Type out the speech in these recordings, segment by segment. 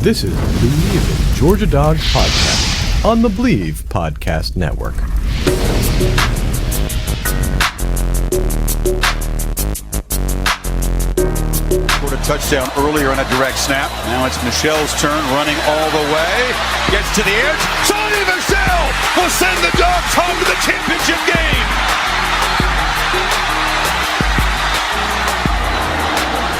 This is Believe in Georgia Dawgs podcast on the Believe Podcast Network. Scored a touchdown earlier on a direct snap. Now it's Michelle's turn, running all the way. Gets to the edge. Sonny Michelle will send the Dawgs home to the championship game.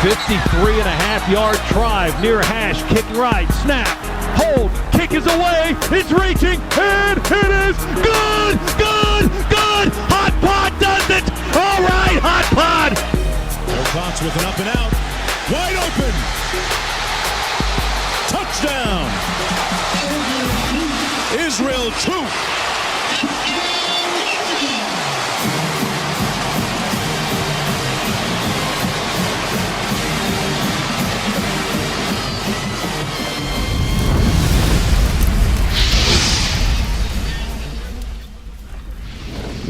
53.5-yard drive near hash, kick right, snap, hold, kick is away, it's reaching, and it is good, good, good. Hot Pod does it. All right, Hot Pod. Wilcox with an up and out, wide open, touchdown, Israel Troupe.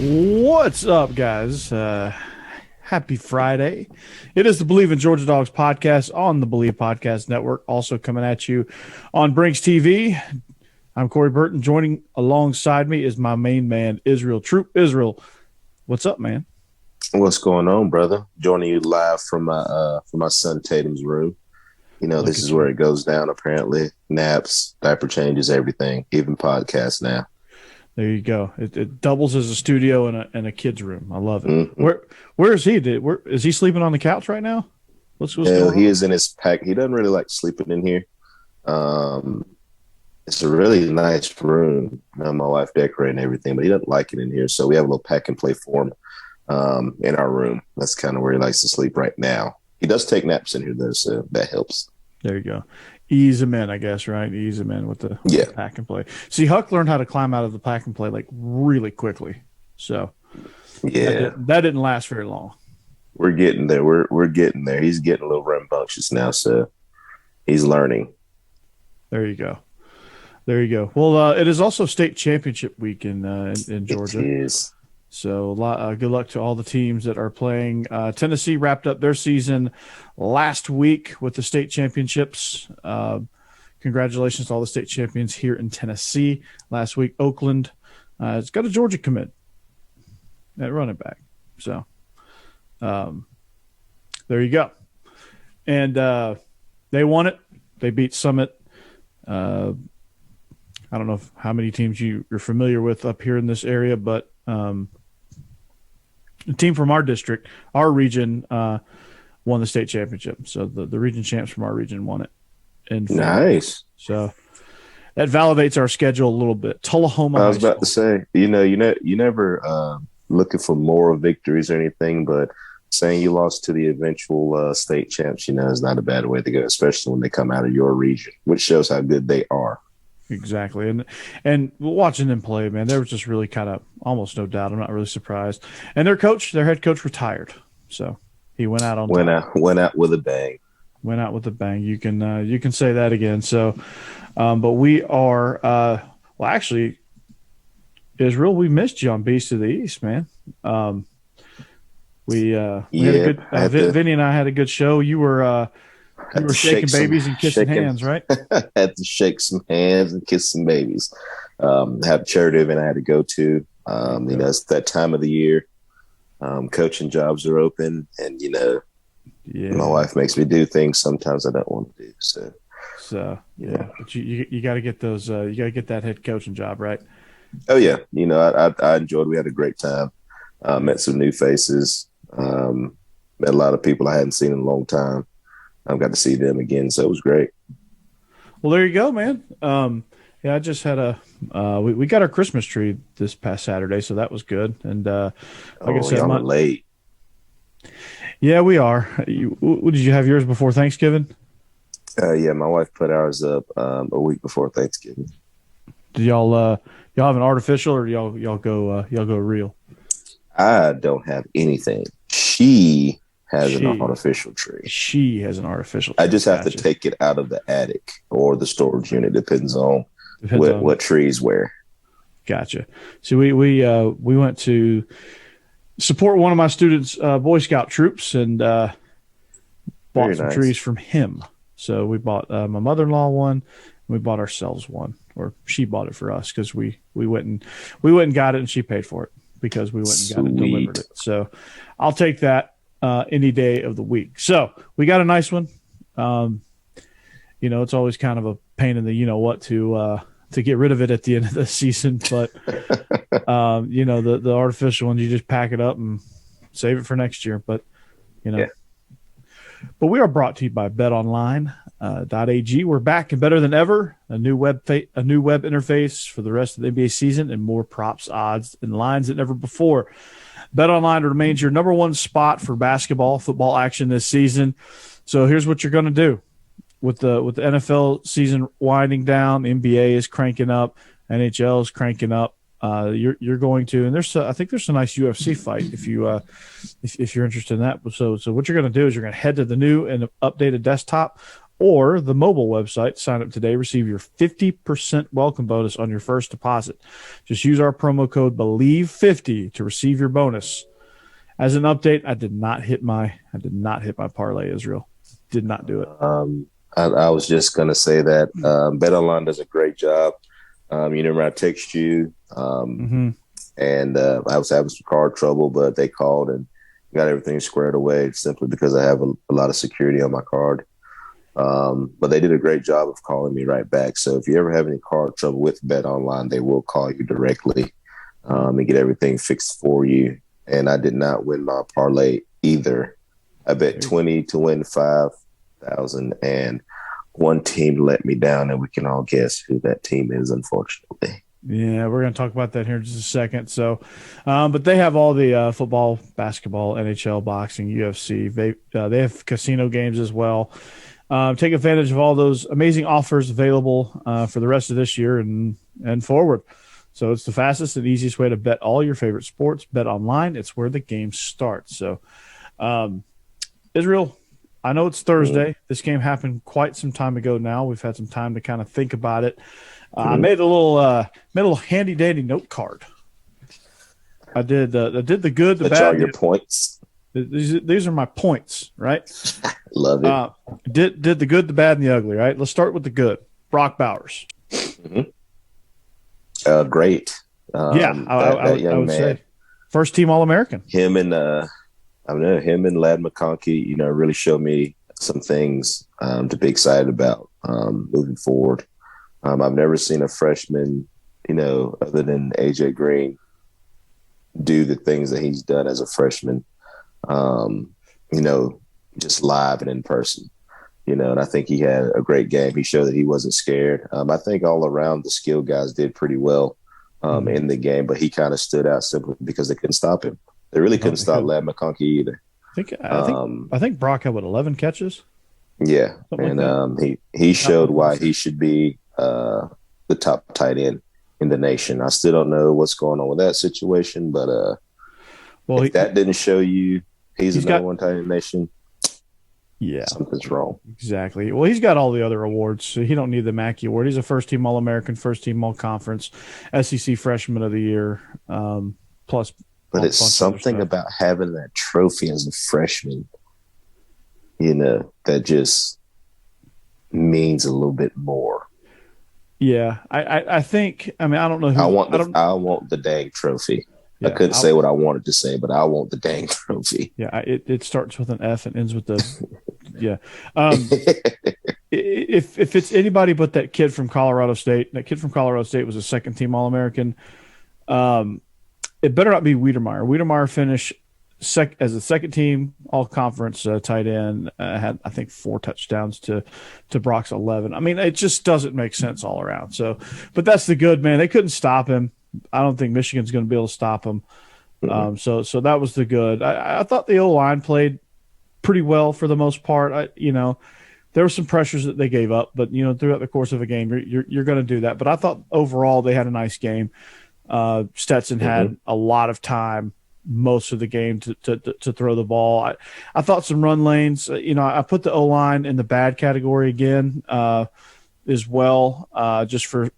What's up, guys? Happy Friday. It is the Believe in Georgia Dawgs podcast on the Believe Podcast Network, also coming at you on Brinks TV. I'm Corey Burton. Joining alongside me is my main man, Israel Troupe. Israel, what's up, man? What's going on, brother? Joining you live from my son Tatum's room. You know, this is where it goes down, apparently. Naps, diaper changes, everything, even podcasts now. There you go. It doubles as a studio and a kid's room. I love it. Mm-hmm. Where is he? Is he sleeping on the couch right now? What's going on? He is in his pack. He doesn't really like sleeping in here. It's a really nice room. My wife decorating everything, but he doesn't like it in here. So we have a little pack and play for him in our room. That's kind of where he likes to sleep right now. He does take naps in here, though, so that helps. There you go. Ease him in, I guess, right? Ease him in with the pack and play. See, Huck learned how to climb out of the pack and play like really quickly. So that didn't last very long. We're getting there. We're getting there. He's getting a little rambunctious now, so he's learning. There you go. There you go. Well, it is also state championship week in Georgia. It is. So good luck to all the teams that are playing. Tennessee wrapped up their season last week with the state championships. Congratulations to all the state champions here in Tennessee. Last week, Oakland has got a Georgia commit at running back. So there you go. And they won it. They beat Summit. I don't know how many teams you're familiar with up here in this area, but the team from our district, our region, won the state championship. So the region champs from our region won it. Nice. So that validates our schedule a little bit. Tullahoma. I was about to say, you never looking for moral victories or anything, but saying you lost to the eventual state champs, is not a bad way to go, especially when they come out of your region, which shows how good they are. Exactly. And watching them play, man, there was just really kind of almost no doubt. I'm not really surprised. And their head coach retired. So he went out on top. Went out with a bang. Went out with a bang. You can say that again. So, but we are, actually, Israel, we missed you on Beast of the East, man. We had a good, Vinny and I had a good show. You were shaking babies and kissing hands, right? Had to shake some hands and kiss some babies. Had a charity event I had to go to. It's that time of the year. Coaching jobs are open, and my wife makes me do things sometimes I don't want to do. So but you got to get those. You got to get that head coaching job, right? Oh yeah, I enjoyed. We had a great time. Met some new faces. Met a lot of people I hadn't seen in a long time. I've got to see them again, so it was great. Well, there you go, man. I just had we got our Christmas tree this past Saturday, so that was good. And like I said, y'all are late. Yeah, we are. Did you have yours before Thanksgiving? Yeah, my wife put ours up a week before Thanksgiving. Did y'all have an artificial, or y'all go real? I don't have anything. She has an artificial tree. She has an artificial tree. I just have to take it out of the attic or the storage unit. Depends on what trees where. Gotcha. So we went to support one of my students' Boy Scout troops and bought some trees from him. So we bought my mother-in-law one, and we bought ourselves one, or she bought it for us because we went and got it, and she paid for it because we went and got it and delivered it. So I'll take that any day of the week. So we got a nice one. It's always kind of a pain in the to get rid of it at the end of the season, but the artificial one, you just pack it up and save it for next year. But But we are brought to you by BetOnline.ag. We're back and better than ever. A new web interface for the rest of the NBA season, and more props, odds, and lines than ever before. BetOnline remains your number one spot for football action this season. So here's what you're going to do. With the NFL season winding down, the NBA is cranking up, NHL is cranking up. You're going to, and I think there's a nice UFC fight if you're interested in that. So what you're going to do is you're going to head to the new and updated desktop or the mobile website. Sign up today, receive your 50% welcome bonus on your first deposit. Just use our promo code BELIEVE50 to receive your bonus. As an update, I did not hit my parlay, Israel. Did not do it. I was just going to say that BetOnline does a great job. I text you, and I was having some car trouble, but they called and got everything squared away simply because I have a lot of security on my card. But they did a great job of calling me right back. So if you ever have any car trouble with BetOnline, they will call you directly and get everything fixed for you. And I did not win my parlay either. I bet 20 to win 5,000, and one team let me down, and we can all guess who that team is, unfortunately. Yeah, we're going to talk about that here in just a second. So, but they have all the football, basketball, NHL, boxing, UFC. They have casino games as well. Take advantage of all those amazing offers available for the rest of this year and forward. So it's the fastest and easiest way to bet all your favorite sports. Bet online. It's where the game starts. So, Israel, I know it's Thursday. This game happened quite some time ago now. We've had some time to kind of think about it. I made a little handy dandy note card. I did the good, the That's bad. all your points. These are my points, right? Love it. Did the good, the bad, and the ugly, right? Let's start with the good. Brock Bowers. Great. I would say first team All-American. Him and Ladd McConkey, really showed me some things to be excited about moving forward. I've never seen a freshman, other than AJ Green, do the things that he's done as a freshman, just live and in person, and I think he had a great game. He showed that he wasn't scared. I think all around the skill guys did pretty well in the game, but he kind of stood out simply because they couldn't stop him. They really couldn't stop Ladd McConkey either. I think Brock had 11 catches. Yeah, Something and like he showed why he should be the top tight end in the nation. I still don't know what's going on with that situation, but if that didn't show you he's the number one tight end in the nation, yeah, something's wrong. Exactly. Well, he's got all the other awards, so he don't need the Mackey Award. He's a first-team All-American, first-team All-Conference, SEC Freshman of the Year, plus. But it's something about having that trophy as a freshman, that just means a little bit more. Yeah, I think. I mean, I don't know who. I want the dang trophy. Yeah, I couldn't say what I wanted to say, but I want the dang trophy. Yeah, it starts with an F and ends with the. Yeah. If it's anybody but that kid from Colorado State, was a second-team All-American. It better not be Wiedemeyer. Wiedemeyer finished as a second-team All-Conference tight end. Had, I think, 4 touchdowns to Brock's 11. I mean, it just doesn't make sense all around. So, but that's the good, man. They couldn't stop him. I don't think Michigan's going to be able to stop him. So that was the good. I thought the O-line played pretty well for the most part. There were some pressures that they gave up, but throughout the course of a game, you're going to do that. But I thought overall they had a nice game. Stetson had a lot of time most of the game to throw the ball. I thought some run lanes. I put the O-line in the bad category again as well. Just for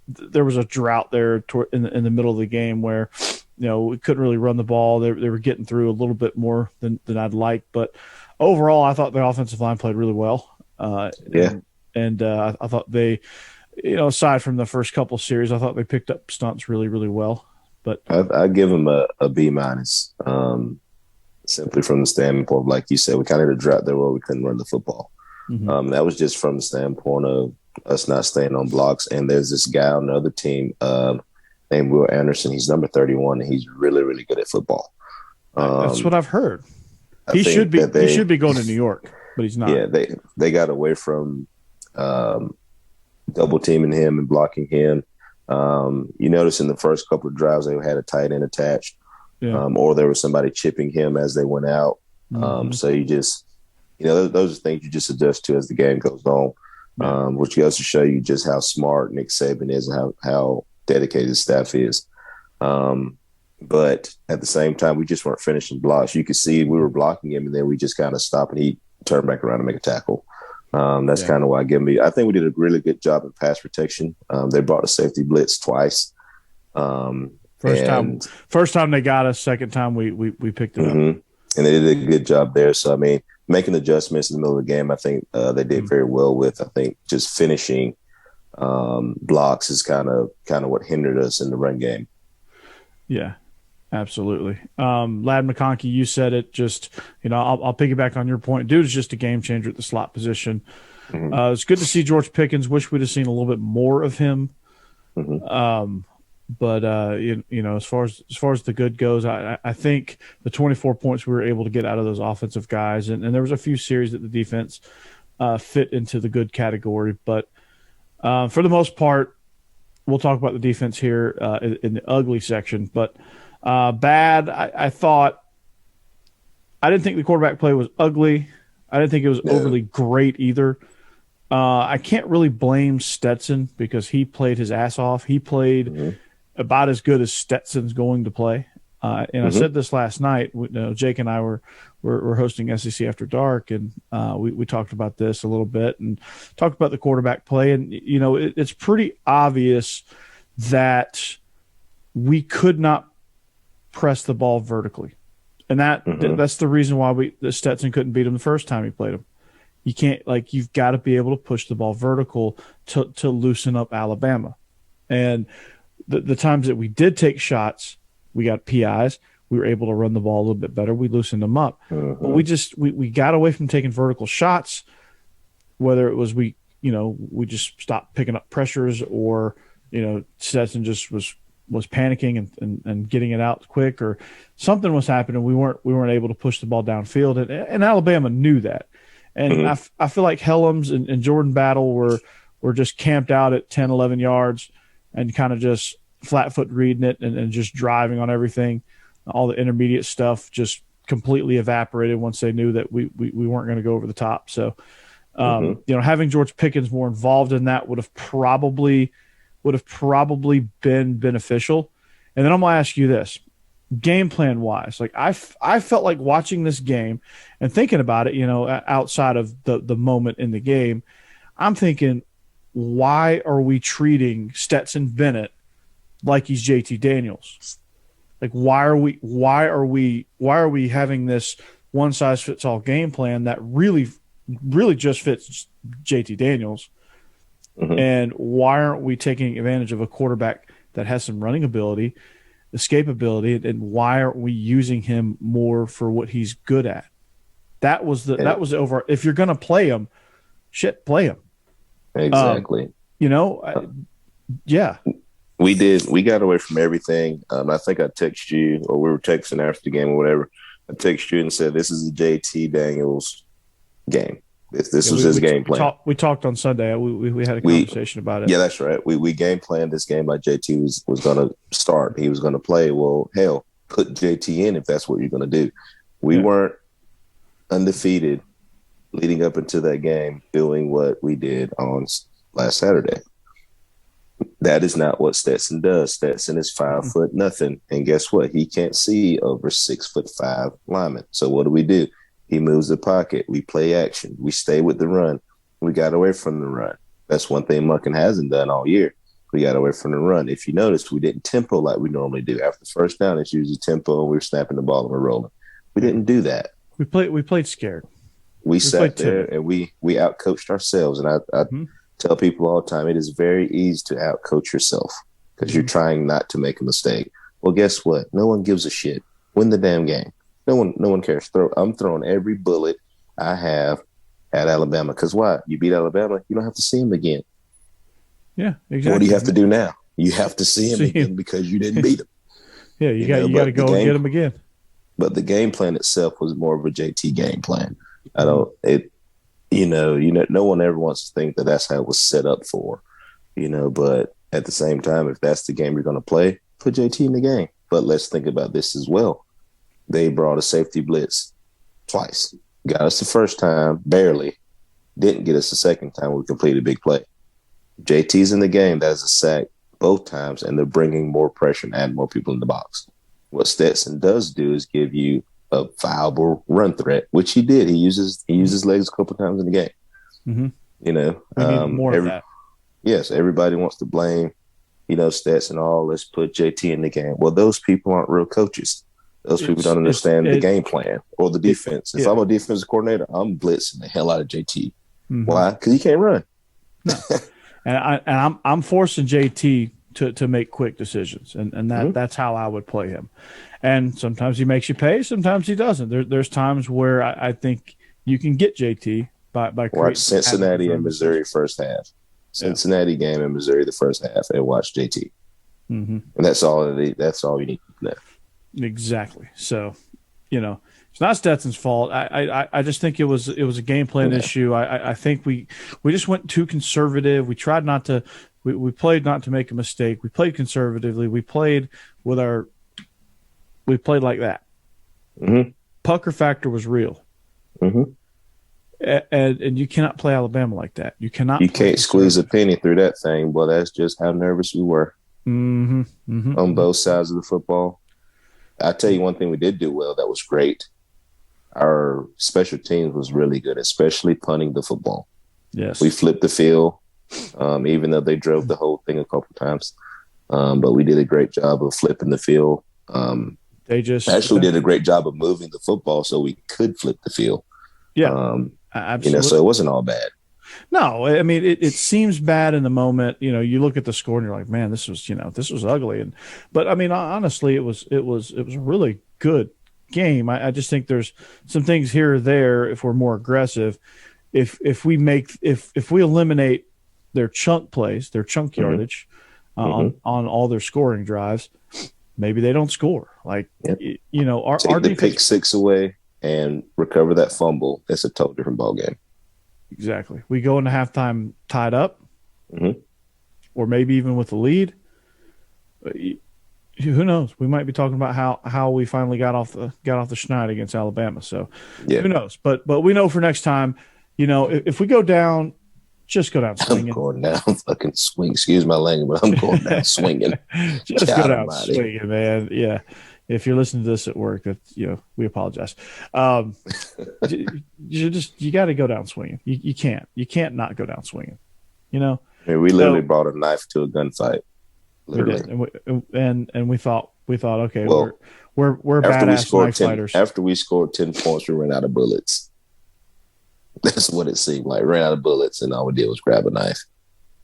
there was a drought there in the middle of the game where we couldn't really run the ball. They were getting through a little bit more than I'd like, but overall I thought the offensive line played really well. I thought they, aside from the first couple series, I thought they picked up stunts really, really well. But I give them a B minus, simply from the standpoint, like you said, we kind of had a drought there where we couldn't run the football. mm-hmm. That was just from the standpoint of us not staying on blocks. And there's this guy on the other team named Will Anderson. He's number 31, and he's really, really good at football. That's what I've heard. He should be going to New York, but he's not. Yeah, they got away from double teaming him and blocking him. You notice in the first couple of drives they had a tight end attached, or there was somebody chipping him as they went out. Mm-hmm. So you just, those are things you just adjust to as the game goes on, which goes to show you just how smart Nick Saban is and how dedicated his staff is. But at the same time, we just weren't finishing blocks. You could see we were blocking him, and then we just kind of stopped, and he turned back around and make a tackle. That's kind of why I think we did a really good job in pass protection. They brought the safety blitz twice. First time they got us. Second time we picked it up, and they did a good job there. So I mean, making adjustments in the middle of the game, I think they did very well with. I think just finishing blocks is kind of what hindered us in the run game. Yeah. Absolutely. Lad McConkey, you said it. Just, I'll piggyback on your point. Dude is just a game changer at the slot position. Mm-hmm. It's good to see George Pickens. Wish we'd have seen a little bit more of him. Mm-hmm. But as far as the good goes, I think the 24 points we were able to get out of those offensive guys, and there was a few series that the defense fit into the good category. But for the most part, we'll talk about the defense here in the ugly section. But bad, I thought. I didn't think the quarterback play was ugly. I didn't think it was overly great either. I can't really blame Stetson because he played his ass off. He played about as good as Stetson's going to play. And I said this last night. Jake and I were hosting SEC After Dark, and we talked about this a little bit and talked about the quarterback play. And it's pretty obvious that we could not press the ball vertically, and that's the reason why Stetson couldn't beat him the first time he played him. You can't, you've got to be able to push the ball vertical to loosen up Alabama. And the times that we did take shots, we got PIs. We were able to run the ball a little bit better. We loosened them up. But we got away from taking vertical shots, whether it was we just stopped picking up pressures, or Stetson just was panicking and getting it out quick, or something was happening. We weren't able to push the ball downfield, and Alabama knew that. And I feel like Helms and Jordan Battle were just camped out at 10, 11 yards and kind of just flat-foot reading it and just driving on everything. All the intermediate stuff just completely evaporated once they knew that we weren't going to go over the top. So, having George Pickens more involved in that would have probably been beneficial. And then I'm going to ask you this. Game plan wise, I felt like watching this game and thinking about it, outside of the moment in the game, I'm thinking, why are we treating Stetson Bennett like he's JT Daniels? Why are we having this one size fits all game plan that really just fits JT Daniels? And why aren't we taking advantage of a quarterback that has some running ability, escapability, and why aren't we using him more for what he's good at? That was over. If you're going to play him, play him. Exactly. Yeah. We did. We got away from everything. I think I texted you, or we were texting after the game or whatever. I texted you and said, this is a JT Daniels game. This was his game plan. We talked on Sunday. We had a conversation about it. Yeah, that's right. We game planned this game like JT was going to start. He was going to play. Well, hell, put JT in if that's what you're going to do. We weren't undefeated leading up into that game doing what we did on last Saturday. That is not what Stetson does. Stetson is 5 foot nothing. And guess what? He can't see over 6'5" linemen. So what do? He moves the pocket. We play action. We stay with the run. We got away from the run. That's one thing Muckin hasn't done all year. We got away from the run. If you notice, we didn't tempo like we normally do. After the first down, it's usually tempo, and we're snapping the ball and we're rolling. We didn't do that. We played scared. We sat there and we outcoached ourselves. And I tell people all the time, it is very easy to outcoach yourself because you're trying not to make a mistake. Well, guess what? No one gives a shit. Win the damn game. No one cares. I'm throwing every bullet I have at Alabama. Because why? You beat Alabama, you don't have to see them again. Yeah, exactly. What do you have to do now? You have to see them again because you didn't beat them. Yeah, you got to go and get them again. But the game plan itself was more of a JT game plan. No one ever wants to think that that's how it was set up for, but at the same time, if that's the game you're going to play, put JT in the game. But let's think about this as well. They brought a safety blitz twice. Got us the first time, barely. Didn't get us the second time we completed a big play. JT's in the game. That is a sack both times, and they're bringing more pressure and adding more people in the box. What Stetson does do is give you a viable run threat, which he did. He uses legs a couple of times in the game. Mm-hmm. We need more of that. Yes, everybody wants to blame, Stetson. Let's put JT in the game. Well, those people aren't real coaches. Those people don't understand the game plan or the defense. If I'm a defensive coordinator, I'm blitzing the hell out of JT. Mm-hmm. Why? Because he can't run. No. And I'm forcing JT to make quick decisions, and that's how I would play him. And sometimes he makes you pay, sometimes he doesn't. There's times where I think you can get JT by watch Cincinnati and Missouri first half. Cincinnati game in Missouri the first half, and watch JT. Mm-hmm. And that's all you need to know. Exactly. So, it's not Stetson's fault. I just think it was a game plan issue. I think we just went too conservative. We tried not to. We played not to make a mistake. We played conservatively. We played like that. Mm-hmm. Pucker factor was real. Mm-hmm. And you cannot play Alabama like that. You cannot. You can't squeeze a penny through that thing. Well, that's just how nervous we were on both sides of the football. I tell you one thing we did do well that was great. Our special teams was really good, especially punting the football. Yes, we flipped the field. Even though they drove the whole thing a couple times. But we did a great job of flipping the field. They just did a great job of moving the football so we could flip the field. Yeah, absolutely. So it wasn't all bad. No, I mean, it seems bad in the moment. You look at the score and you're like, man, this was ugly. But I mean, honestly, it was a really good game. I just think there's some things here or there if we're more aggressive. If we eliminate their chunk plays, their chunk yardage on all their scoring drives, maybe they don't score. Like, our take the defense, pick six away and recover that fumble. It's a totally different ball game. Exactly. We go into halftime tied up, or maybe even with the lead. Who knows? We might be talking about how we finally got off the schneid against Alabama. So who knows? But we know for next time. If we go down, just go down swinging. I'm going down fucking swing. Excuse my language, but I'm going down swinging. Just go down swinging, man. Yeah. If you're listening to this at work, that we apologize. You got to go down swinging. You can't not go down swinging. I mean, we literally brought a knife to a gunfight. Literally, we did. And we thought okay, we're badass knife fighters. After we scored 10 points, we ran out of bullets. That's what it seemed like. Ran out of bullets, and all we did was grab a knife.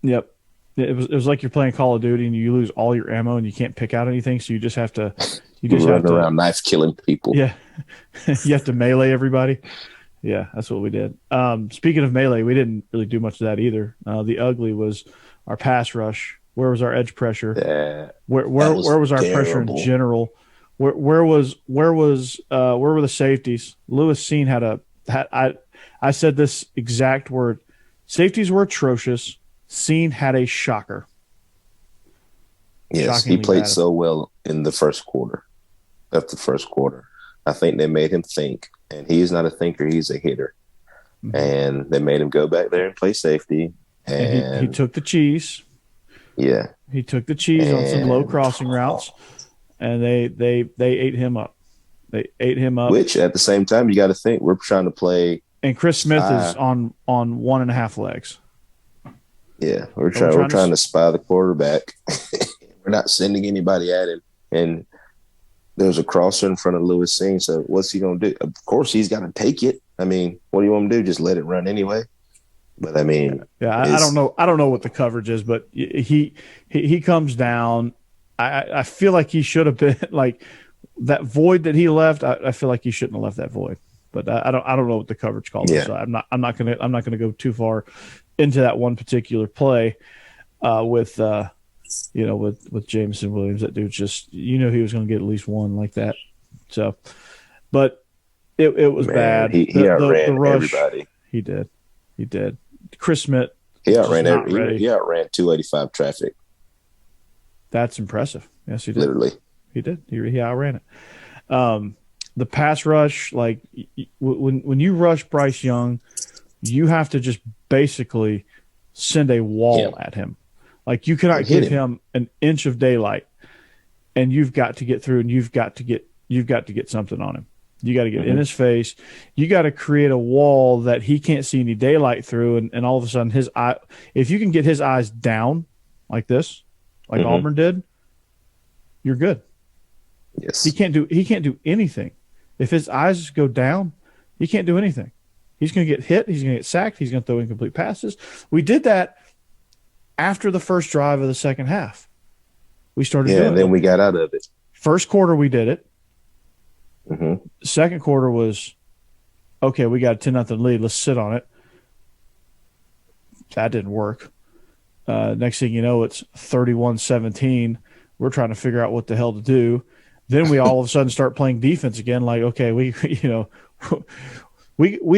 Yep. It was like you're playing Call of Duty and you lose all your ammo and you can't pick out anything, so you just have to run around knife killing people. Yeah. You have to melee everybody. Yeah, that's what we did. Speaking of melee, we didn't really do much of that either. The ugly was our pass rush. Where was our edge pressure? Where was our pressure in general? Where were the safeties? Lewis Seen I said this exact word. Safeties were atrocious. Seen had a shocker. Yes, he played so well in the first quarter. After the first quarter, I think they made him think, and he's not a thinker; he's a hitter. Mm-hmm. And they made him go back there and play safety. And he took the cheese. Yeah, he took the cheese on some low crossing routes, and they ate him up. They ate him up. Which at the same time, you got to think we're trying to play. And Chris Smith is on 1.5 legs. Yeah, we're trying to spy the quarterback. We're not sending anybody at him, and there's a crosser in front of Lewis Sing. So what's he going to do? Of course, he's got to take it. I mean, what do you want him to do? Just let it run anyway? But I mean, I don't know. I don't know what the coverage is, but he comes down. I feel like he should have been like that void that he left. I feel like he shouldn't have left that void. But I don't know what the coverage call is. So I'm not gonna go too far into that one particular play with Jameson Williams. That dude just he was going to get at least one like that. So, but it was bad. He outran everybody. He did. Chris Smith. He outran 285 traffic. That's impressive. Yes, he did. Literally, he did. He outran it. The pass rush, like when you rush Bryce Young, you have to just basically send a wall at him. Like you cannot give him an inch of daylight, and you've got to get through, and you've got to get something on him. You got to get in his face. You got to create a wall that he can't see any daylight through, and all of a sudden his eye. If you can get his eyes down like this, like Auburn did, you're good. Yes, he can't do anything. If his eyes go down, he can't do anything. He's going to get hit. He's going to get sacked. He's going to throw incomplete passes. We did that after the first drive of the second half. We started doing it. And then we got out of it. First quarter, we did it. Second quarter was, okay, we got a 10-0 lead. Let's sit on it. That didn't work. Next thing you know, it's 31-17. We're trying to figure out what the hell to do. Then we all of a sudden start playing defense again. Like, okay, we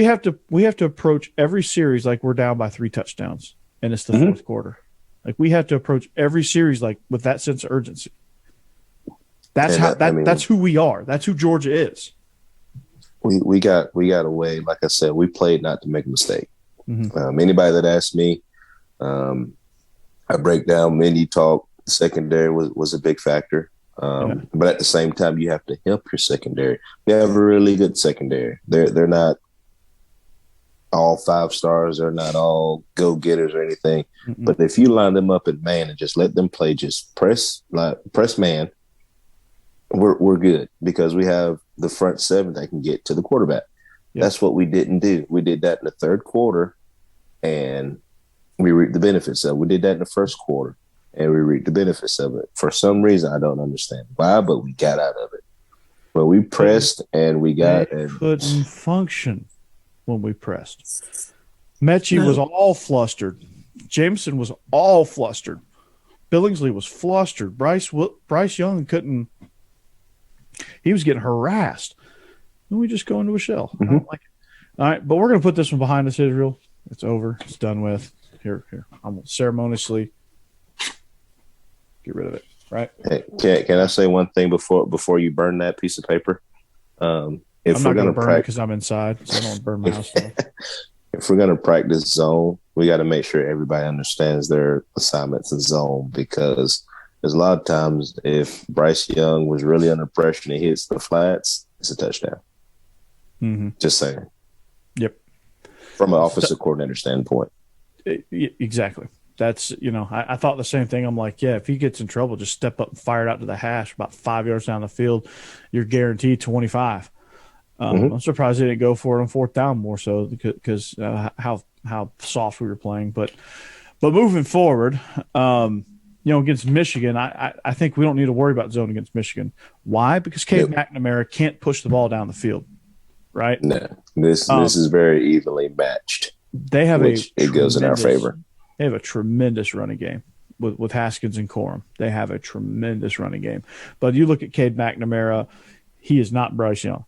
have to approach every series like we're down by 3 touchdowns, and it's the fourth quarter. Like we have to approach every series like with that sense of urgency. That's who we are. That's who Georgia is. We got a way. Like I said, we played not to make a mistake. Anybody that asks me, I break down menu talk. Secondary was a big factor. But at the same time, you have to help your secondary. We have a really good secondary. They're not all 5 stars. They're not all go-getters or anything. But if you line them up at man and just let them play, just press man, we're good because we have the front 7 that can get to the quarterback. That's what we didn't do. We did that in the third quarter, and we reaped the benefits of it. We did that in the first quarter, and we reaped the benefits of it. For some reason, I don't understand why, but we got out of it. But we pressed, and we got – couldn't function when we pressed. Mechie was all flustered. Jameson was all flustered. Billingsley was flustered. Bryce Young couldn't – he was getting harassed. And we just go into a shell. I don't like it. All right, but we're going to put this one behind us, Israel. It's over. It's done with. Here. I'm going to ceremoniously get rid of it, right? Hey, can I say one thing before you burn that piece of paper? If I'm not going to burn it because I'm inside, so I don't want to burn my house down. If we're going to practice zone, we got to make sure everybody understands their assignments in zone because there's a lot of times if Bryce Young was really under pressure and he hits the flats, it's a touchdown. Just saying. Yep. From an offensive coordinator standpoint. Exactly. That's, I thought the same thing. I'm like, yeah, if he gets in trouble, just step up and fire it out to the hash about 5 yards down the field. You're guaranteed 25. I'm surprised they didn't go for it on fourth down more so because how soft we were playing. But moving forward, against Michigan, I think we don't need to worry about zone against Michigan. Why? Because Cade McNamara can't push the ball down the field, right? No, this is very evenly matched. They have it goes in our favor. They have a tremendous running game with Haskins and Corum. They have a tremendous running game. But you look at Cade McNamara, he is not Bryce Young.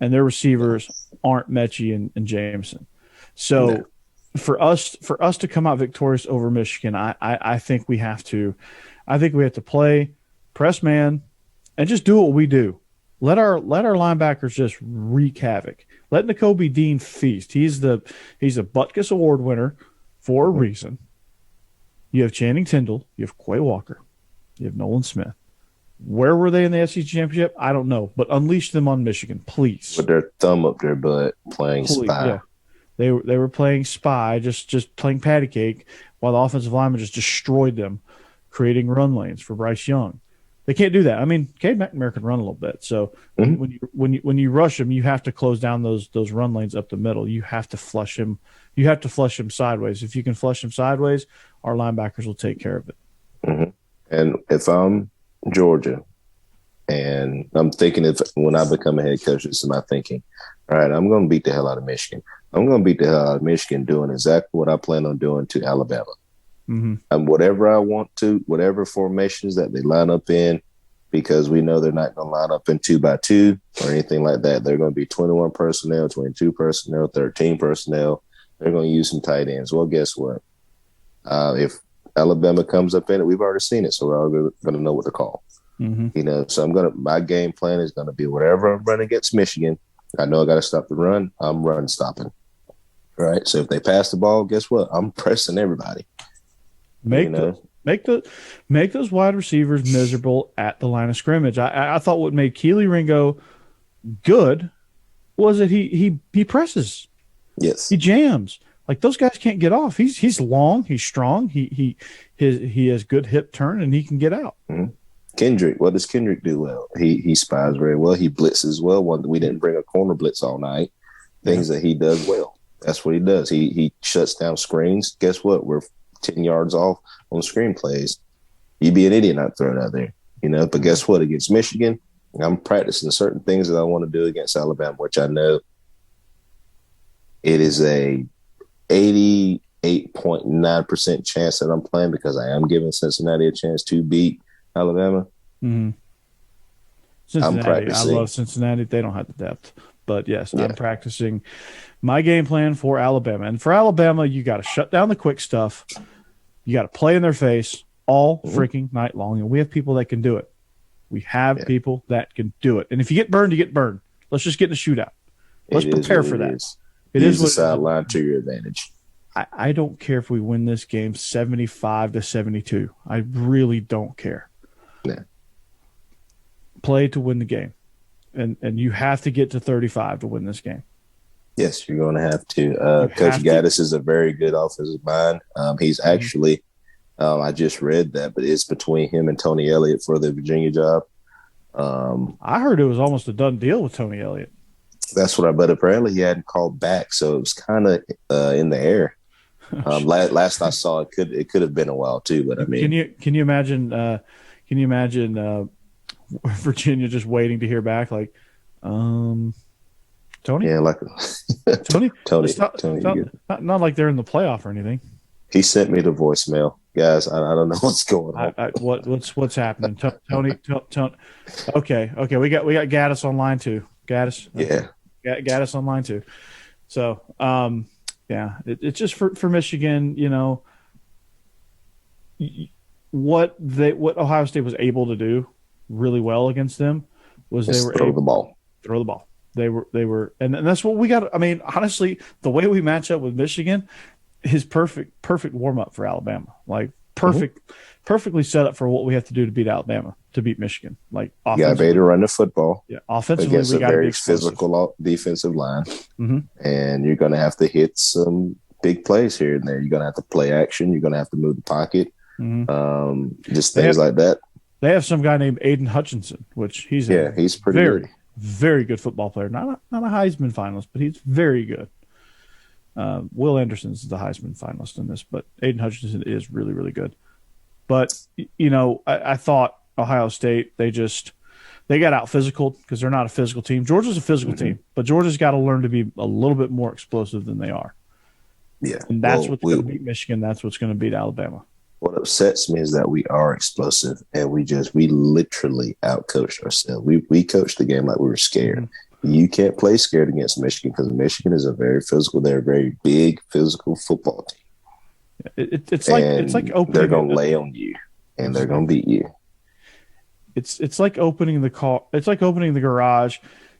And their receivers aren't Mechie and Jameson. So for us to come out victorious over Michigan, I think we have to play press man and just do what we do. Let our linebackers just wreak havoc. Let Nakobe Dean feast. He's a Butkus Award winner for a reason. You have Channing Tindall, you have Quay Walker, you have Nolan Smith. Where were they in the SEC championship? I don't know, but unleash them on Michigan, please. With their thumb up their butt, playing spy. Yeah. They were playing spy, just playing patty cake, while the offensive lineman just destroyed them, creating run lanes for Bryce Young. They can't do that. I mean, Cade McNamara can run a little bit. So when you rush him, you have to close down those run lanes up the middle. You have to flush him. You have to flush him sideways. If you can flush him sideways, our linebackers will take care of it. Mm-hmm. And if I'm Georgia, and I'm thinking when I become a head coach, this is my thinking. All right, I'm going to beat the hell out of Michigan. I'm going to beat the hell out of Michigan doing exactly what I plan on doing to Alabama. Mm-hmm. And whatever I want to, whatever formations that they line up in, because we know they're not going to line up in 2x2 or anything like that. They're going to be 21 personnel, 22 personnel, 13 personnel. They're going to use some tight ends. Well, guess what? If Alabama comes up in it, we've already seen it, so we're already going to know what to call. Mm-hmm. So my game plan is going to be whatever I'm running against Michigan. I know I got to stop the run. I'm run stopping. Right. So if they pass the ball, guess what? I'm pressing everybody. Make those wide receivers miserable at the line of scrimmage. I thought what made Keely Ringo good was that he presses. Yes. He jams. Like those guys can't get off. He's long, he's strong, he has good hip turn, and he can get out. Mm-hmm. Kendrick, what does Kendrick do well? He spies very well. He blitzes well. We didn't bring a corner blitz all night. Things that he does well. That's what he does. He shuts down screens. Guess what? We're 10 yards off on screen plays. You'd be an idiot not throwing it out there, But guess what? Against Michigan, I'm practicing certain things that I want to do against Alabama, which I know it is a 88.9% chance that I'm playing because I am giving Cincinnati a chance to beat Alabama. Mm-hmm. Cincinnati, I'm practicing. I love Cincinnati. They don't have the depth. But, yes, I'm practicing my game plan for Alabama. And for Alabama, you got to shut down the quick stuff. You got to play in their face all freaking night long. And we have people that can do it. We have people that can do it. And if you get burned, you get burned. Let's just get in a shootout. Let's prepare for that. It is the sideline to your advantage. I don't care if we win this game 75-72. I really don't care. Yeah. Play to win the game. And you have to get to 35 to win this game. Yes, you're going to have to. Coach Gaddis is a very good offensive mind. He's actually, I just read that, but it's between him and Tony Elliott for the Virginia job. I heard it was almost a done deal with Tony Elliott. That's what but apparently he hadn't called back, so it was kind of in the air. Last I saw, it could have been a while too. But I mean, can you imagine Virginia just waiting to hear back? Like, Tony, yeah, like Tony. Not like they're in the playoff or anything. He sent me the voicemail, guys. I don't know what's going on. What's happening? Tony. Okay. We got Gaddis online too. Gaddis. Yeah. Gaddis online too. So, it's just for Michigan. What Ohio State was able to do really well against them was they were able to throw the ball. They were, and that's what we got. I mean, honestly, the way we match up with Michigan is perfect warm up for Alabama. Like perfectly set up for what we have to do to beat Alabama, to beat Michigan. Like you got to run the football. Yeah, offensively against we got a very physical defensive line, and you're going to have to hit some big plays here and there. You're going to have to play action. You're going to have to move the pocket. Just things like that. They have some guy named Aiden Hutchinson, which he's pretty good. Very good football player. Not a Heisman finalist, but he's very good. Will Anderson's the Heisman finalist in this, but Aiden Hutchinson is really, really good. But, I thought Ohio State, they got out physical because they're not a physical team. Georgia's a physical team, but Georgia's got to learn to be a little bit more explosive than they are. Yeah. And that's what's going to beat Michigan. That's what's going to beat Alabama. What upsets me is that we are explosive, and we literally outcoached ourselves. We coached the game like we were scared. You can't play scared against Michigan because Michigan is they're a very big physical football team. It's like opening. They're going to lay on you, and they're going to beat you. It's like opening the car. It's like opening the garage,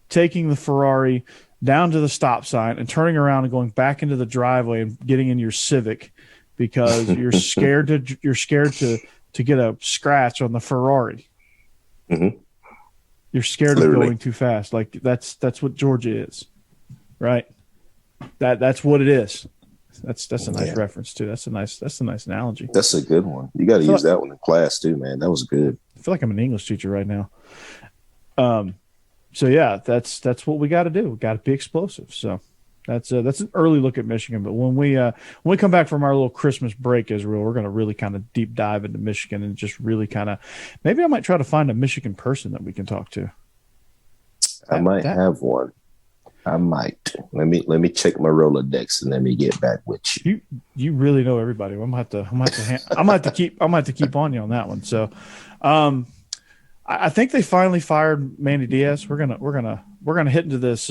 taking the Ferrari down to the stop sign, and turning around and going back into the driveway and getting in your Civic. Because you're scared to get a scratch on the Ferrari. You're scared of going too fast. Like that's what Georgia is, right? That's what it is. That's a nice reference too. That's a nice analogy. That's a good one. You got to use that one in class too, man. That was good. I I feel like I'm an English teacher right now. So yeah, that's what we got to do. We got to be explosive. So that's an early look at Michigan. But when we come back from our little Christmas break, Israel, we're going to really kind of deep dive into Michigan and just really kind of maybe I might try to find a Michigan person that we can talk to. I might have one. I might. Let me check my Rolodex and let me get back with you. You really know everybody. I'm gonna have to keep on you on that one. So, I think they finally fired Manny Diaz. We're gonna hit into this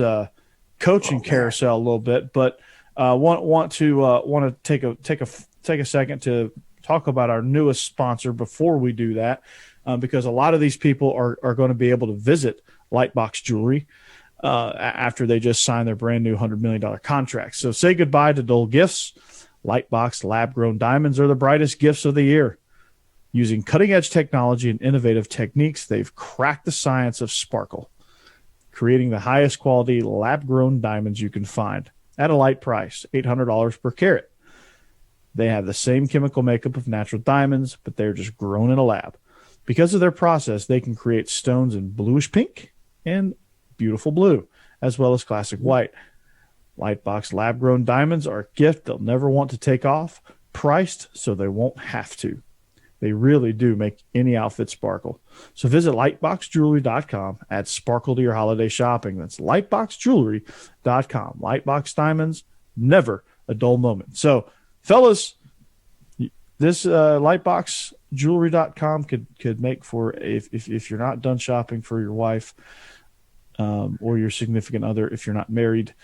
coaching carousel a little bit, but want to take a second to talk about our newest sponsor before we do that, because a lot of these people are going to be able to visit Lightbox Jewelry after they just signed their brand new $100 million contract. So say goodbye to dull gifts. Lightbox lab-grown diamonds are the brightest gifts of the year. Using cutting-edge technology and innovative techniques, they've cracked the science of sparkle, creating the highest quality lab-grown diamonds you can find at a light price, $800 per carat. They have the same chemical makeup of natural diamonds, but they're just grown in a lab. Because of their process, they can create stones in bluish pink and beautiful blue, as well as classic white. Lightbox lab-grown diamonds are a gift they'll never want to take off, priced so they won't have to. They really do make any outfit sparkle. So visit lightboxjewelry.com, add sparkle to your holiday shopping. That's lightboxjewelry.com. Lightbox diamonds, never a dull moment. So, fellas, this lightboxjewelry.com could make for, if you're not done shopping for your wife, or your significant other, if you're not married,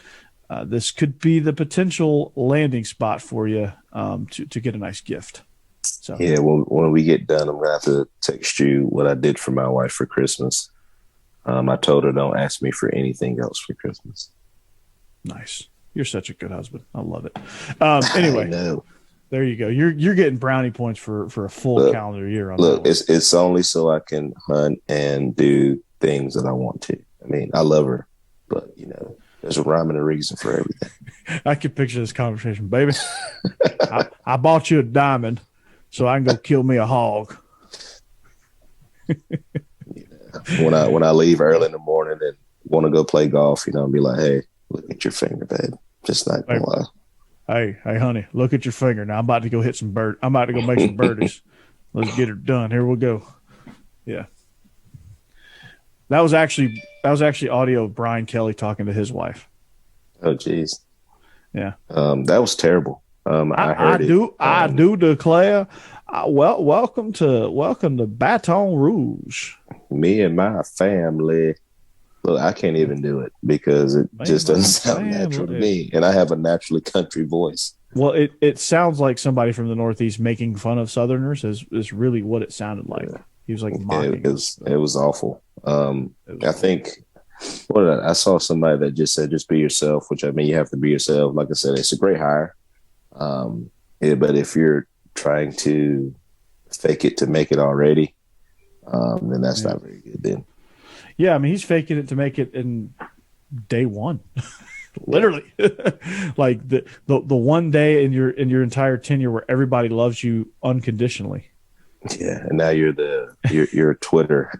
this could be the potential landing spot for you to get a nice gift. So yeah, when we get done, I'm gonna have to text you what I did for my wife for Christmas. I told her don't ask me for anything else for Christmas. Nice. You're such a good husband. I love it. Anyway, there you go. You're getting brownie points for a full calendar year. It's only so I can hunt and do things that I want to. I mean, I love her, but there's a rhyme and a reason for everything. I can picture this conversation, baby. I bought you a diamond so I can go kill me a hog. When I leave early in the morning and want to go play golf, I'll be like, hey, look at your finger, babe. Just not gonna lie. Hey, honey, look at your finger. Now I'm about to go hit some bird. I'm about to go make some birdies. Let's get her done. Here we go. Yeah. That was actually audio of Brian Kelly talking to his wife. Oh, geez. Yeah. That was terrible. I do declare. Welcome to Baton Rouge. Me and my family. Look, I can't even do it because it just doesn't sound natural to me, and I have a naturally country voice. Well, it sounds like somebody from the Northeast making fun of Southerners is really what it sounded like. Yeah. He was like mocking. It was awful. I think I saw somebody that just said, just be yourself, which I mean, you have to be yourself. Like I said, it's a great hire. But if you're trying to fake it to make it already, then that's not very good then. Yeah, I mean, he's faking it to make it in day one. Literally. Like the one day in your entire tenure where everybody loves you unconditionally. Yeah, and now you're a Twitter.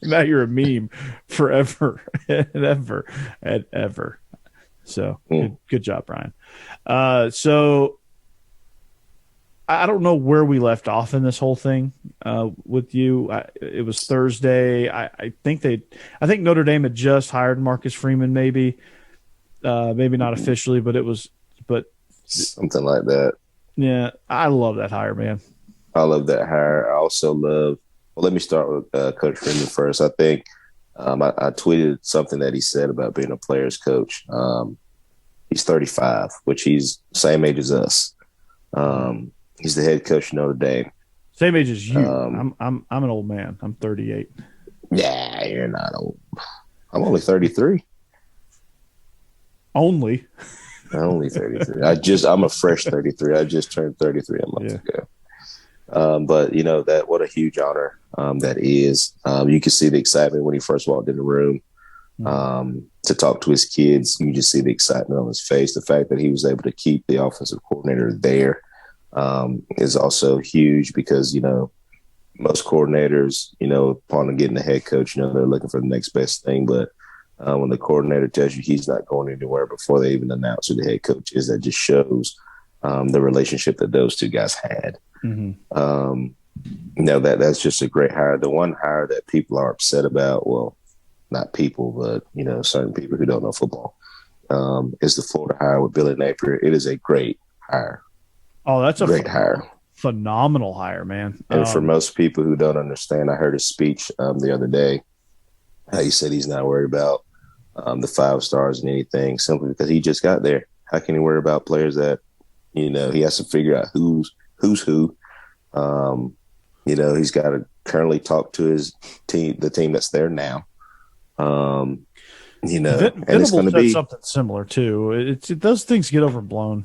Now you're a meme forever and ever and ever. So good job, Brian. So I don't know where we left off in this whole thing with you. It was Thursday. I think Notre Dame had just hired Marcus Freeman, maybe not officially, but something like that. Yeah, I love that hire, man. I love that hire. I also love. Well, let me start with Coach Freeman first. I think I tweeted something that he said about being a player's coach. He's 35, which he's same age as us. He's the head coach of Notre Dame. Same age as you. I'm an old man. I'm 38. Yeah, you're not old. I'm only 33. Only 33. I'm a fresh 33. I just turned 33 a month ago. But that what a huge honor that is. You can see the excitement when he first walked in the room. To talk to his kids, you just see the excitement on his face. The fact that he was able to keep the offensive coordinator there is also huge because most coordinators, upon getting a head coach, they're looking for the next best thing. But when the coordinator tells you he's not going anywhere before they even announce who the head coach is, that just shows the relationship that those two guys had. That's just a great hire. The one hire that people are upset about, well, not people, but certain people who don't know football, is the Florida hire with Billy Napier. It is a great hire. Oh, that's a great hire. Phenomenal hire, man. And for most people who don't understand, I heard his speech the other day. He said he's not worried about the 5 stars and anything, simply because he just got there. How can he worry about players that he has to figure out who's who? He's got to currently talk to his team, the team that's there now. And it's going to be something similar too. Those things get overblown.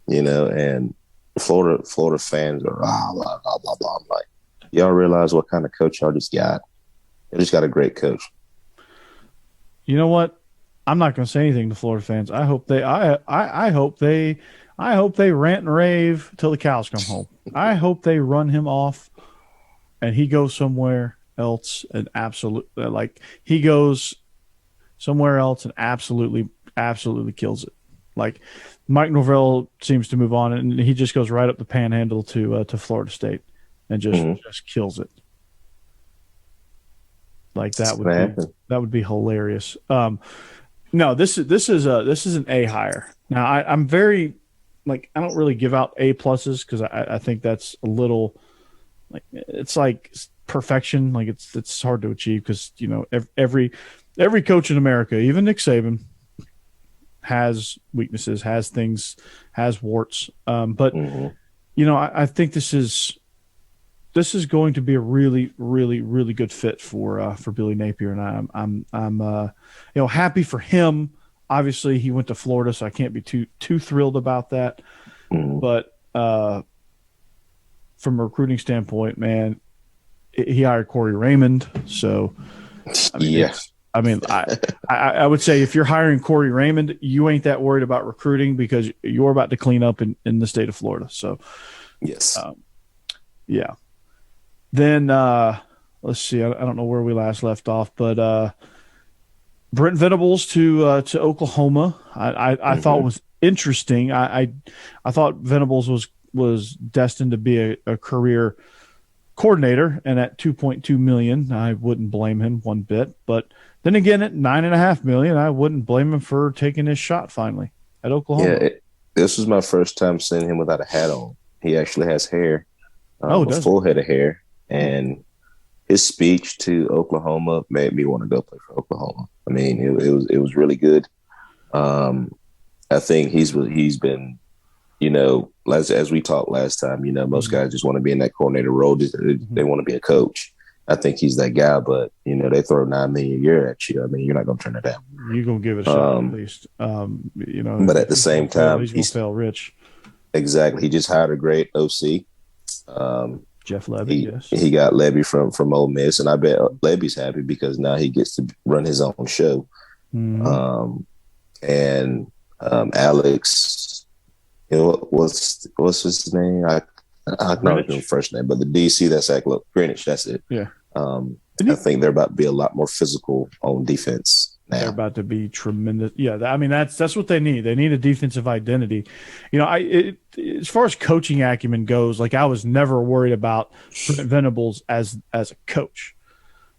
And Florida fans are blah blah blah blah. I'm like, y'all realize what kind of coach y'all just got? You just got a great coach. You know what? I'm not going to say anything to Florida fans. I hope they rant and rave till the cows come home. I hope they run him off, and he goes somewhere else and he goes somewhere else and absolutely kills it. Like Mike Norvell seems to move on, and he just goes right up the panhandle to Florida State and just kills it. Like that would be hilarious. No, this is an A hire. Now I'm very I don't really give out A pluses because I think that's a little it's like perfection. Like it's hard to achieve because every coach in America, even Nick Saban, has weaknesses, has things, has warts. But I think this is going to be a really, really, really good fit for Billy Napier, and I'm happy for him. Obviously, he went to Florida, so I can't be too thrilled about that. But from a recruiting standpoint, man, he hired Corey Raymond, so I would say if you're hiring Corey Raymond, you ain't that worried about recruiting because you're about to clean up in the state of Florida. So, yes, yeah. Then let's see. I don't know where we last left off, but Brent Venables to Oklahoma. I thought was interesting. I thought Venables was destined to be a career coordinator, and at $2.2 million, I wouldn't blame him one bit. But then again, at $9.5 million, I wouldn't blame him for taking his shot finally at Oklahoma. Yeah, this was my first time seeing him without a hat on. He actually has hair, a full head of hair, and his speech to Oklahoma made me want to go play for Oklahoma. I mean, it was really good. I think he's been, as we talked last time, most guys just want to be in that coordinator role. They want to be a coach. I think he's that guy, but they throw $9 million a year at you. I mean, you're not going to turn it down. You're going to give it a shot at least. But at the same time, he's going to fail rich. Exactly. He just hired a great OC. Jeff Lebby, yes. He got Lebby from Ole Miss, and I bet Lebby's happy because now he gets to run his own show. And Alex, what's his name? I don't know his first name, but the DC that's Greenwich, that's it. Yeah. I think they're about to be a lot more physical on defense now. They're about to be tremendous. Yeah, I mean that's what they need. They need a defensive identity. As far as coaching acumen goes, I was never worried about Brent Venables as a coach,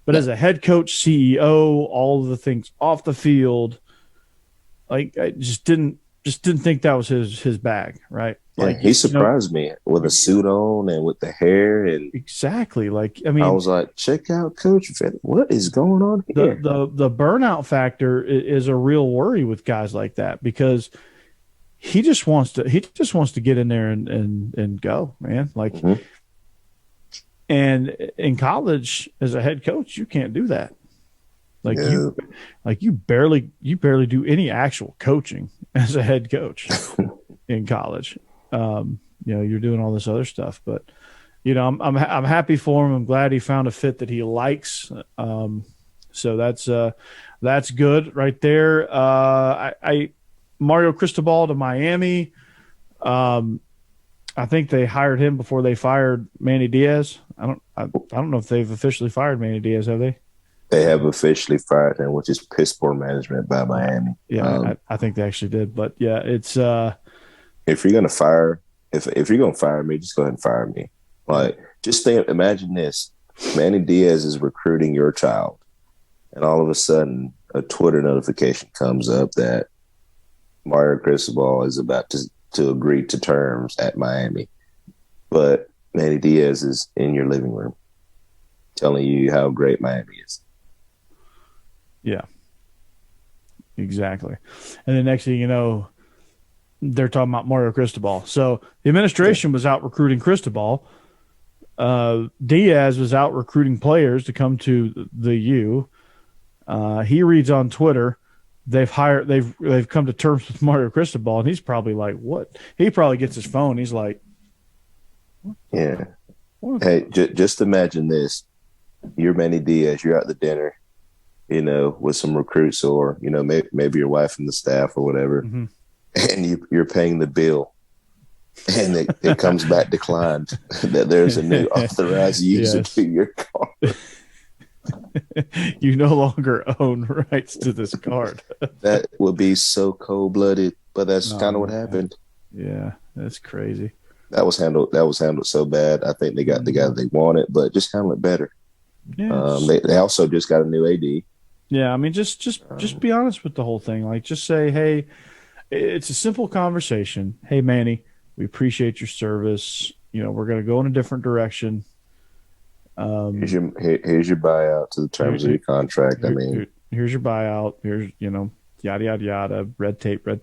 but as a head coach, CEO, all of the things off the field, I just didn't think that was his bag, right? He surprised me with a suit on and with the hair and exactly. I was like, check out Coach Finn. What is going on here? The burnout factor is a real worry with guys like that because he just wants to get in there and go, man. And in college as a head coach, you can't do that. You barely do any actual coaching as a head coach in college. You're doing all this other stuff, but I'm happy for him. I'm glad he found a fit that he likes. So that's good right there. Mario Cristobal to Miami. I think they hired him before they fired Manny Diaz. I don't know if they've officially fired Manny Diaz, have they? They have officially fired him, which is piss poor management by Miami. Yeah, I think they actually did. But yeah, it's if you're gonna fire, if you're gonna fire me, just go ahead and fire me. Like, just imagine this: Manny Diaz is recruiting your child, and all of a sudden, a Twitter notification comes up that Mario Cristobal is about to agree to terms at Miami, but Manny Diaz is in your living room telling you how great Miami is. Yeah, exactly. And the next thing you know, they're talking about Mario Cristobal. So the administration was out recruiting Cristobal. Diaz was out recruiting players to come to the U. He reads on Twitter, they've come to terms with Mario Cristobal, and he's probably like, what? He probably gets his phone. He's like, yeah. What? Hey, just imagine this. You're Manny Diaz. You're at the dinner, with some recruits or, maybe your wife and the staff or whatever, mm-hmm. and you're paying the bill, and it comes back declined that there's a new authorized user to your card. You no longer own rights to this card. That would be so cold-blooded, but that's kind of what happened. Yeah, that's crazy. That was handled so bad. I think they got the guy they wanted, but just handle it better. Yeah. They also just got a new AD. Yeah, I mean, just be honest with the whole thing. Like, just say, hey, it's a simple conversation. Hey, Manny, we appreciate your service. We're going to go in a different direction. Here's your buyout to the terms of your contract. Here's your buyout. Here's yada yada yada. Red tape. Best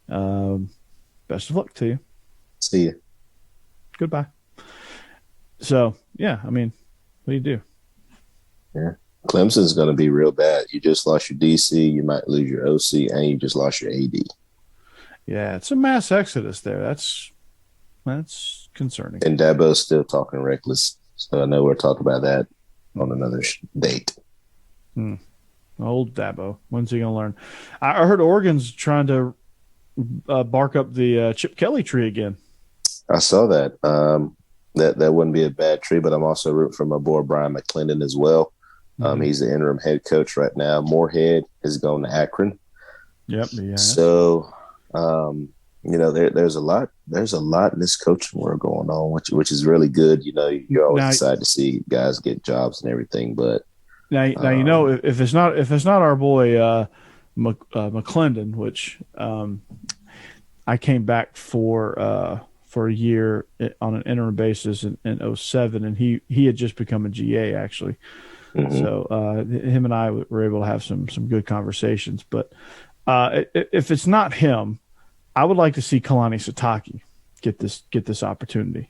of luck to you. See you. Goodbye. So yeah, I mean, what do you do? Yeah, Clemson's going to be real bad. You just lost your DC. You might lose your OC, and you just lost your AD. Yeah, it's a mass exodus there. That's concerning. And Dabo's still talking reckless. So I know we'll talk about that on another date. Old Dabo. When's he going to learn? I heard Oregon's trying to bark up the Chip Kelly tree again. I saw that. That wouldn't be a bad tree, but I'm also rooting for my boy Brian McClendon as well. He's the interim head coach right now. Moorhead is going to Akron. Yep. Yeah. So, there's a lot in this coaching world going on, which is really good. You're always excited to see guys get jobs and everything. But now if it's not our boy McClendon, which I came back for a year on an interim basis in 2007, and he had just become a GA actually. Mm-hmm. So him and I were able to have some good conversations. But if it's not him, I would like to see Kalani Sitake get this opportunity.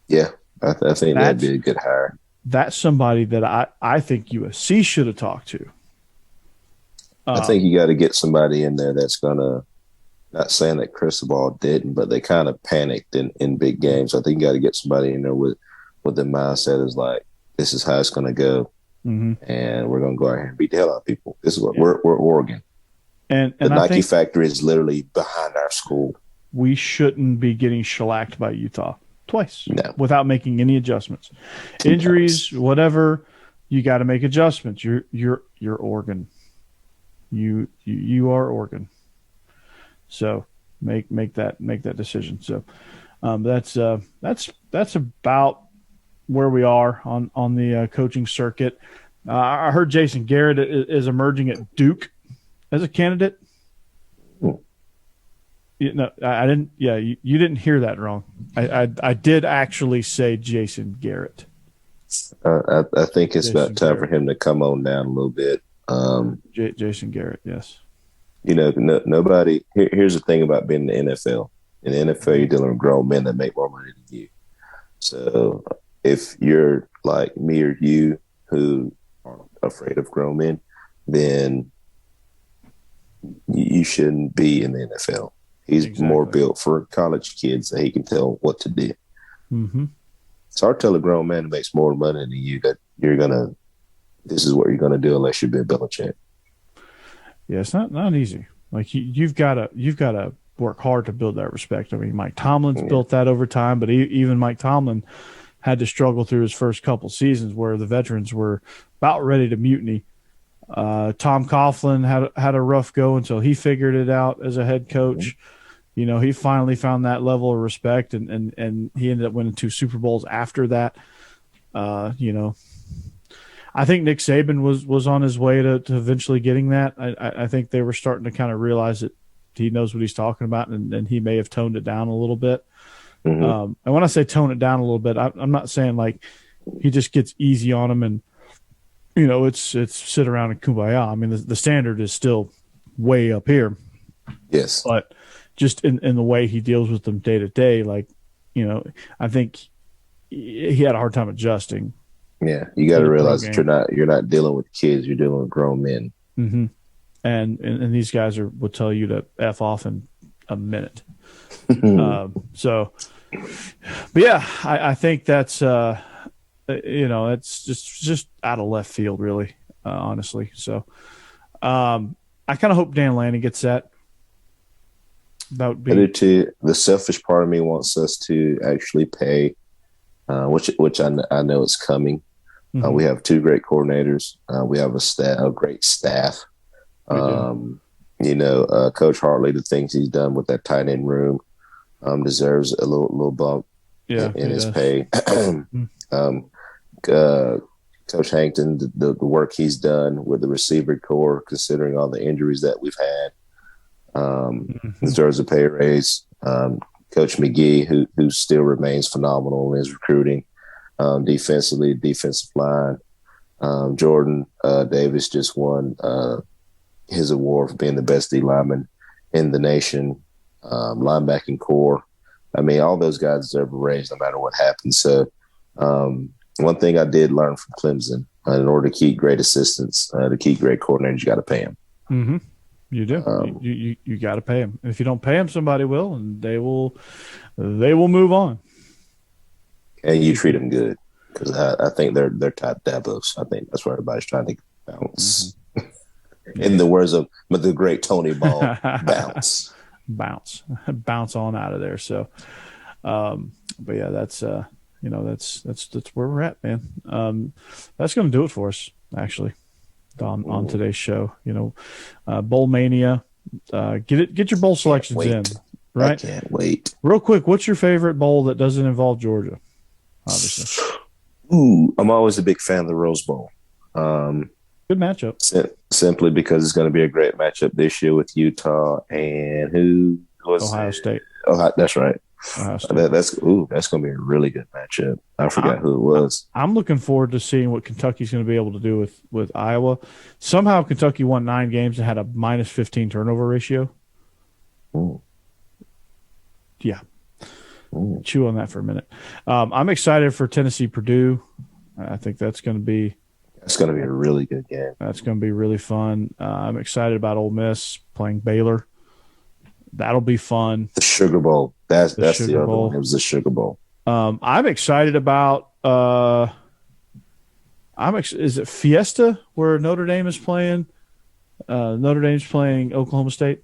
Yeah, I think that'd be a good hire. That's somebody that I think USC should have talked to. I think you got to get somebody in there that's gonna. Not saying that Cristobal didn't, but they kind of panicked in big games. I think you got to get somebody in there with the mindset is like, this is how it's going to go, and we're going to go out here and beat the hell out of people. This is what we're Oregon, and the Nike factory is literally behind our school. We shouldn't be getting shellacked by Utah twice without making any adjustments. Injuries, whatever, you got to make adjustments. You're Oregon. You are Oregon. So make that decision. So that's about where we are on the coaching circuit. I heard Jason Garrett is emerging at Duke as a candidate. I didn't. Yeah, you didn't hear that wrong. I did actually say Jason Garrett. I think it's about time for him to come on down a little bit. Jason Garrett, yes. Nobody. Here's the thing about being in the NFL. In the NFL, you're dealing with grown men that make more money than you. So if you're like me or you who are afraid of grown men, then you shouldn't be in the NFL. He's more built for college kids that he can tell what to do. Mm-hmm. It's hard to tell a grown man who makes more money than you that this is what you're gonna do unless you're Bill Belichick. Yeah, it's not easy. Like you've got to work hard to build that respect. I mean, Mike Tomlin's built that over time, but even Mike Tomlin had to struggle through his first couple seasons where the veterans were about ready to mutiny. Tom Coughlin had a rough go until he figured it out as a head coach. You know, he finally found that level of respect, and he ended up winning 2 Super Bowls after that. You know, I think Nick Saban was on his way to eventually getting that. I think they were starting to kind of realize that he knows what he's talking about, and he may have toned it down a little bit. And when I say tone it down a little bit, I'm not saying like he just gets easy on them and, you know, it's sit around and kumbaya. I mean, the standard is still way up here. Yes. But just in the way he deals with them day to day, like, you know, I think he had a hard time adjusting. Yeah, you got to realize that you're not dealing with kids, you're dealing with grown men. Mm-hmm. And these guys will tell you to F off in a minute. But yeah, I think that's you know, it's just out of left field, really, honestly. So I kind of hope Dan Lanning gets that. That would be. I do too. The selfish part of me wants us to actually pay, which I know is coming. Mm-hmm. We have 2 great coordinators. We have a great staff. You know, Coach Hartley, the things he's done with that tight end room, deserves a little bump in his pay. Coach Hankton, the work he's done with the receiver core, considering all the injuries that we've had, deserves a pay raise. Coach McGee, who still remains phenomenal in his recruiting, defensively, defensive line. Jordan Davis just won his award for being the best D lineman in the nation, linebacking core. I mean, all those guys deserve a raise no matter what happens. So one thing I did learn from Clemson, in order to keep great assistants, to keep great coordinators, you got to pay them. Mm-hmm. You do. You got to pay them. If you don't pay them, somebody will, and they will move on. And you treat them good, because I think they're top Davos. I think that's where everybody's trying to bounce. In the words of the great Tony Ball, bounce on out of there. So, but yeah, that's you know, that's where we're at, man. That's going to do it for us, actually, on today's show. You know, Bowl Mania. Get your bowl selections in. Right? I can't wait. Real quick, what's your favorite bowl that doesn't involve Georgia? Obviously. Ooh, I'm always a big fan of the Rose Bowl. Good matchup. Simply because it's going to be a great matchup this year with Utah and who was Ohio State. Oh, that's right. Ohio State. That's going to be a really good matchup. I forgot who it was. I'm looking forward to seeing what Kentucky's going to be able to do with Iowa. Somehow Kentucky won 9 games and had a minus 15 turnover ratio. Ooh. Yeah. Ooh. Chew on that for a minute. I'm excited for Tennessee Purdue. I think that's going to be a really good game. That's going to be really fun. I'm excited about Ole Miss playing Baylor. That'll be fun. The Sugar Bowl. That's the other one. It was the Sugar Bowl. I'm excited about is it Fiesta where Notre Dame is playing? Notre Dame's playing Oklahoma State.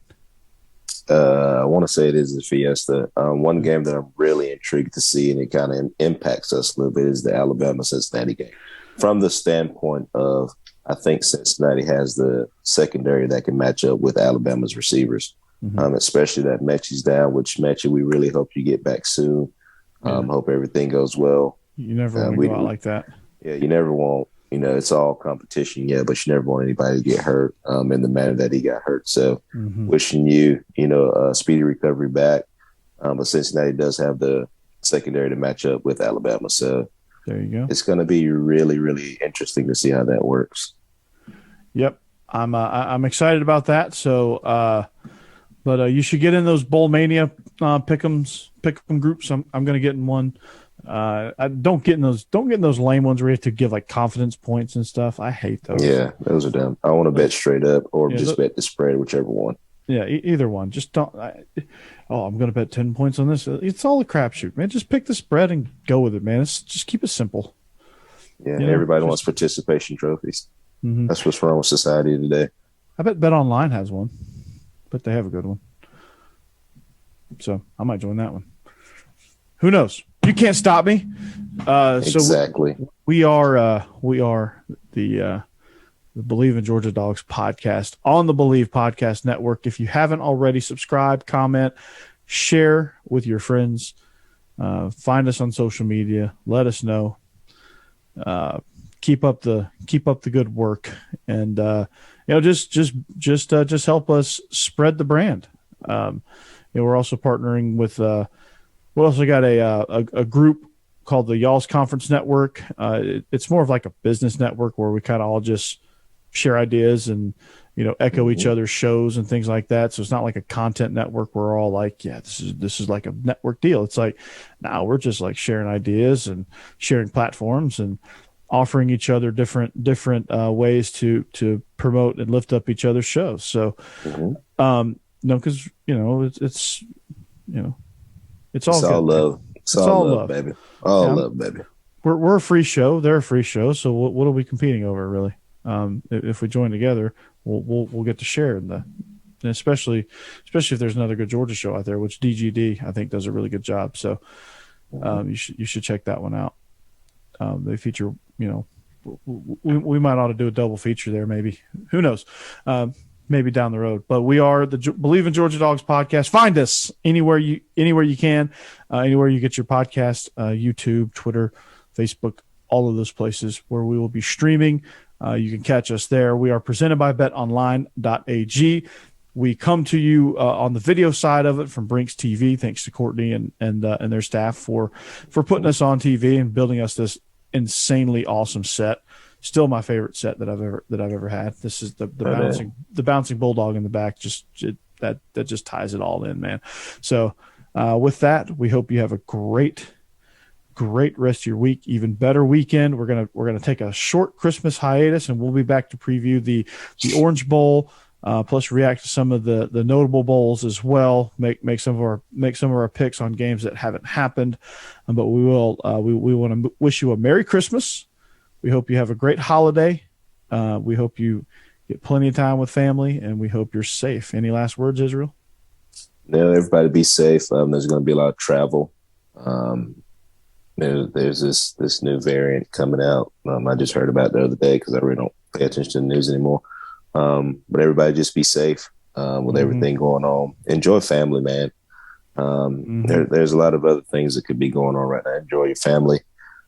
I want to say it is the Fiesta. One game that I'm really intrigued to see, and it kind of impacts us a little bit, is the Alabama-Cincinnati game. From the standpoint of, I think Cincinnati has the secondary that can match up with Alabama's receivers, especially that Mechie's down, which Mechie, we really hope you get back soon. Hope everything goes well. You never want to go out like that. Yeah, you never want, you know, it's all competition, but you never want anybody to get hurt in the manner that he got hurt. So wishing you, a speedy recovery back. But Cincinnati does have the secondary to match up with Alabama. So there you go. It's going to be really, really interesting to see how that works. Yep. I'm excited about that. So, but you should get in those Bowl Mania pick'em groups. I'm going to get in one. I don't get in those lame ones where you have to give like confidence points and stuff. I hate those. Yeah, those are dumb. I want to bet straight up or just bet the spread, whichever one. Yeah, either one. Just don't. I'm going to bet 10 points on this. It's all a crapshoot, man. Just pick the spread and go with it, man. Just keep it simple. Yeah, everybody wants participation trophies. That's what's wrong with society today. I bet BetOnline has one, but they have a good one. So I might join that one. Who knows? You can't stop me. Exactly. So we are the Believe in Georgia Dogs podcast on the Believe Podcast Network. If you haven't already, subscribe, comment, share with your friends. Find us on social media. Let us know. Keep up the good work, and just help us spread the brand. We're also partnering with. We also got a group called the Y'all's Conference Network. It's more of like a business network where we kind of all just share ideas and echo each other's shows and things like that. So it's not like a content network where we're all like, yeah, this is like a network deal. It's like, no, we're just like sharing ideas and sharing platforms and offering each other different ways to promote and lift up each other's shows. So, because it's all love. It's all love, baby. All love, baby. We're a free show. They're a free show. So what are we competing over, really? If we join together, we'll get to share in and especially if there's another good Georgia show out there, which DGD I think does a really good job. So you should check that one out. They feature, we might ought to do a double feature there, maybe. Who knows? Maybe down the road. But we are the Believe in Georgia Dogs podcast. Find us anywhere you can, anywhere you get your podcast, YouTube, Twitter, Facebook, all of those places where we will be streaming. You can catch us there. We are presented by betonline.ag. We come to you on the video side of it from Brinks TV. Thanks to Courtney and their staff for putting us on TV and building us this insanely awesome set. Still my favorite set that I've ever had. This is the bouncing bulldog in the back. That just ties it all in, man. So with that, we hope you have a great rest of your week, even better weekend. We're gonna take a short Christmas hiatus, and we'll be back to preview the Orange Bowl, plus react to some of the notable bowls as well. Make some of our picks on games that haven't happened, but we will. We want to wish you a Merry Christmas. We hope you have a great holiday. We hope you get plenty of time with family, and we hope you're safe. Any last words, Israel? No, everybody be safe. There's going to be a lot of travel. There's this new variant coming out. I just heard about it the other day because I really don't pay attention to the news anymore. But everybody just be safe with everything going on. Enjoy family, man. There's a lot of other things that could be going on right now. Enjoy your family.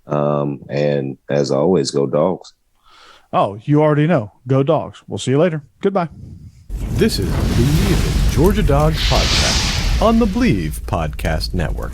And as always, go Dogs. Oh, you already know. Go Dogs. We'll see you later. Goodbye. This is the Believe in Georgia Dogs podcast on the Believe Podcast Network.